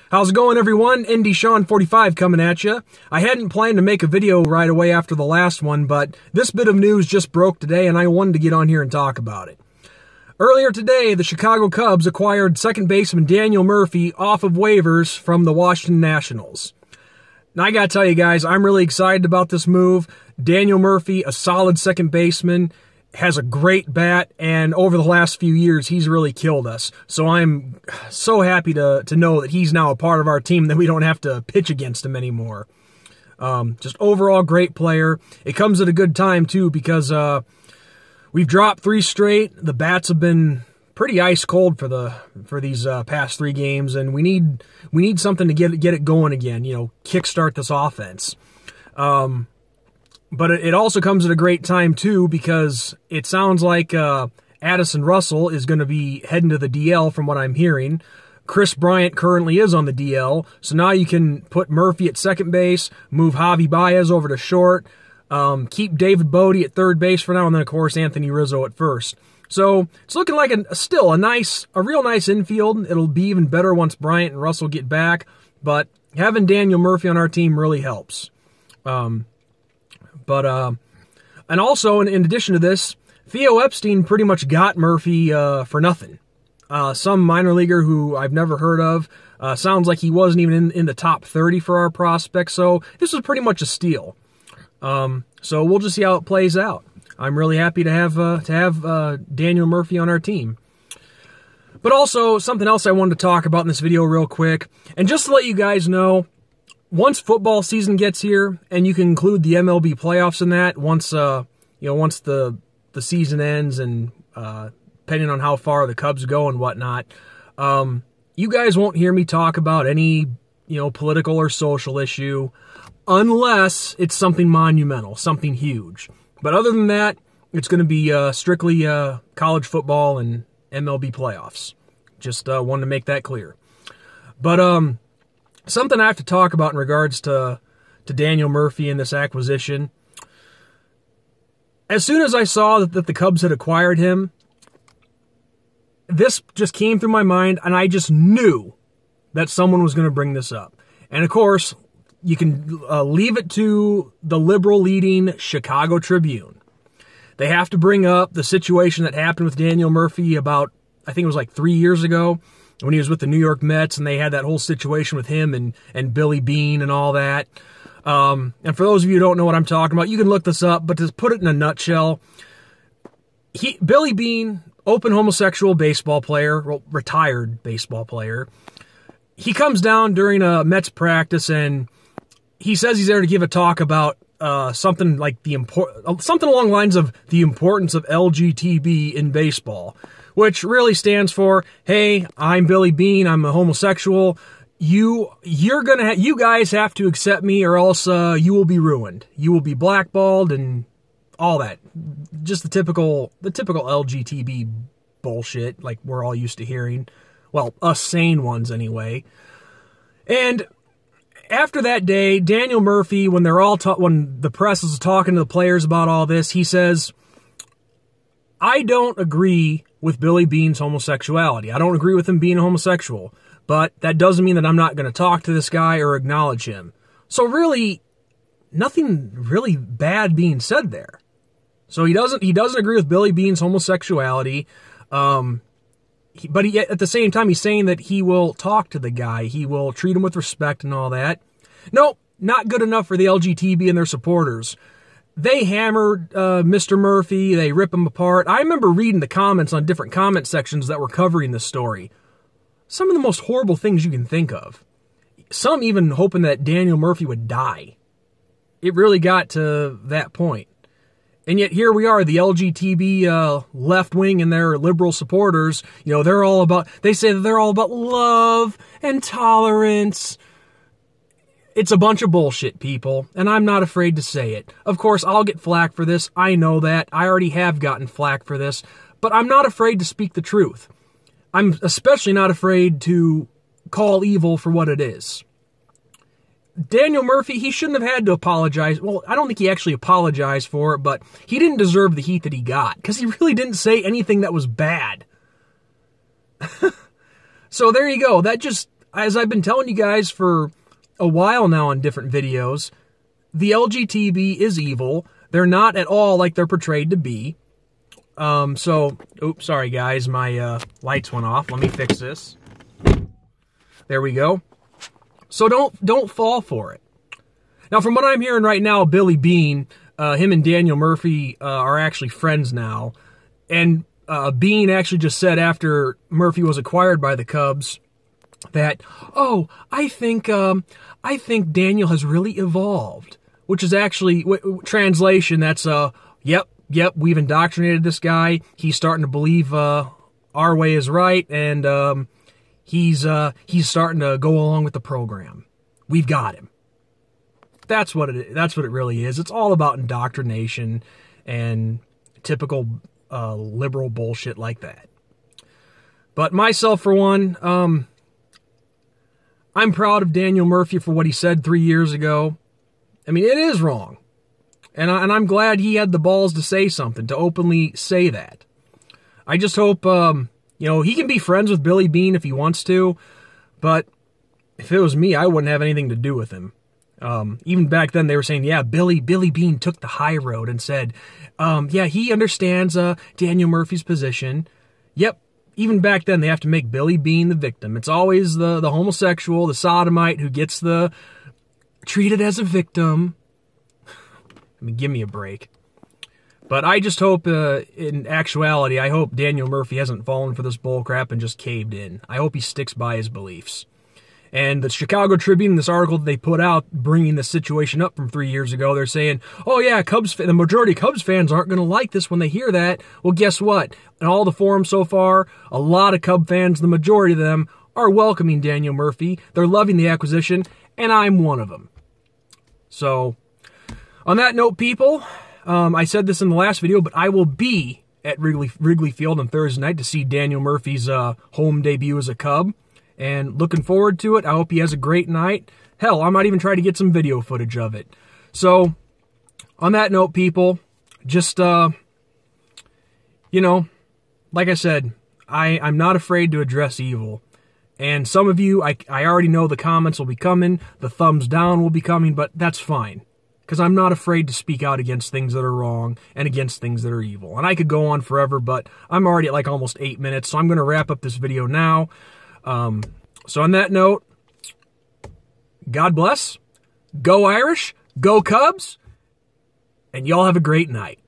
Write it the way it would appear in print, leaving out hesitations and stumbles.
How's it going, everyone? Indy Sean 45 coming at you. I hadn't planned to make a video right away after the last one, but this bit of news just broke today and I wanted to get on here and talk about it. Earlier today, the Chicago Cubs acquired second baseman Daniel Murphy off of waivers from the Washington Nationals. Now, I gotta tell you guys, I'm really excited about this move. Daniel Murphy, a solid second baseman, has a great bat, and over the last few years, he's really killed us. So I'm so happy to know that he's now a part of our team, that we don't have to pitch against him anymore. Just overall great player. It comes at a good time, too, because we've dropped 3 straight. The bats have been pretty ice cold for these past 3 games, and we need something to get it going again, you know, kickstart this offense. But it also comes at a great time, too, because it sounds like Addison Russell is going to be heading to the DL from what I'm hearing. Chris Bryant currently is on the DL, so now you can put Murphy at second base, move Javi Baez over to short, keep David Bodie at third base for now, and then, of course, Anthony Rizzo at first. So it's looking like still a real nice infield. It'll be even better once Bryant and Russell get back, but having Daniel Murphy on our team really helps. And also, in addition to this, Theo Epstein pretty much got Murphy for nothing. Some minor leaguer who I've never heard of. Sounds like he wasn't even in the top 30 for our prospects, so this was pretty much a steal. So we'll just see how it plays out. I'm really happy to have Daniel Murphy on our team. But also, something else I wanted to talk about in this video real quick, and just to let you guys know, once football season gets here, and you can include the MLB playoffs in that, once the season ends, and depending on how far the Cubs go and whatnot, you guys won't hear me talk about any political or social issue, unless it's something monumental, something huge. But other than that, it's going to be strictly college football and MLB playoffs. Just wanted to make that clear. But something I have to talk about in regards to Daniel Murphy and this acquisition. As soon as I saw that the Cubs had acquired him, this just came through my mind, and I just knew that someone was going to bring this up. And of course, you can leave it to the liberal-leading Chicago Tribune. They have to bring up the situation that happened with Daniel Murphy about, I think it was like 3 years ago, when he was with the New York Mets, and they had that whole situation with him and Billy Beane and all that. And for those of you who don't know what I'm talking about, you can look this up, but to put it in a nutshell, Billy Beane, open homosexual baseball player, retired baseball player, he comes down during a Mets practice, and he says he's there to give a talk about something along the lines of the importance of LGTB in baseball, which really stands for, hey, I'm Billy Beane, I'm a homosexual, you guys have to accept me, or else you will be ruined. You will be blackballed and all that. Just the typical LGTB bullshit like we're all used to hearing. Well, us sane ones anyway. And after that day, Daniel Murphy, when the press is talking to the players about all this, he says, I don't agree with Billy Beane's homosexuality. I don't agree with him being a homosexual, but that doesn't mean that I'm not going to talk to this guy or acknowledge him. So really, nothing really bad being said there. So he doesn't agree with Billy Beane's homosexuality, but at the same time, he's saying that he will talk to the guy. He will treat him with respect and all that. Nope, not good enough for the LGTB and their supporters. They hammered Mr. Murphy. They rip him apart. I remember reading the comments on different comment sections that were covering this story. Some of the most horrible things you can think of. Some even hoping that Daniel Murphy would die. It really got to that point. And yet here we are, the LGTB left wing and their liberal supporters, they say that they're all about love and tolerance. It's a bunch of bullshit, people, and I'm not afraid to say it. Of course, I'll get flack for this. I know that. I already have gotten flack for this, but I'm not afraid to speak the truth. I'm especially not afraid to call evil for what it is. Daniel Murphy, he shouldn't have had to apologize. Well, I don't think he actually apologized for it, but he didn't deserve the heat that he got, because he really didn't say anything that was bad. So there you go. That just, as I've been telling you guys for a while now on different videos, the LGTB is evil. They're not at all like they're portrayed to be. Oops, sorry guys, my lights went off. Let me fix this. There we go. So don't fall for it. Now, from what I'm hearing right now, Billy Beane, him and Daniel Murphy are actually friends now. And Beane actually just said after Murphy was acquired by the Cubs that, oh, I think Daniel has really evolved. Which is actually, translation, that's, yep, we've indoctrinated this guy. He's starting to believe our way is right, and he's starting to go along with the program. We've got him. That's what it really is. It's all about indoctrination and typical liberal bullshit like that. But myself, for one, I'm proud of Daniel Murphy for what he said 3 years ago. I mean, it is wrong. And I'm glad he had the balls to say something, to openly say that. I just hope, he can be friends with Billy Beane if he wants to, but if it was me, I wouldn't have anything to do with him. Even back then, they were saying, yeah, Billy Beane took the high road and said, yeah, he understands Daniel Murphy's position. Yep. Even back then, they have to make Billy Beane the victim. It's always the homosexual, the sodomite who gets treated as a victim. I mean, give me a break. But I just hope, in actuality, I hope Daniel Murphy hasn't fallen for this bullcrap and just caved in. I hope he sticks by his beliefs. And the Chicago Tribune, this article that they put out, bringing the situation up from 3 years ago, they're saying, oh yeah, the majority of Cubs fans aren't going to like this when they hear that. Well, guess what? In all the forums so far, a lot of Cub fans, the majority of them, are welcoming Daniel Murphy. They're loving the acquisition, and I'm one of them. So, on that note, people, I said this in the last video, but I will be at Wrigley Field on Thursday night to see Daniel Murphy's home debut as a Cub, and looking forward to it. I hope he has a great night. Hell, I might even try to get some video footage of it. So, on that note, people, just, like I said, I'm not afraid to address evil. And some of you, I already know the comments will be coming, the thumbs down will be coming, but that's fine. Because I'm not afraid to speak out against things that are wrong and against things that are evil. And I could go on forever, but I'm already at like almost 8 minutes, so I'm going to wrap up this video now. So on that note, God bless, go Irish, go Cubs, and y'all have a great night.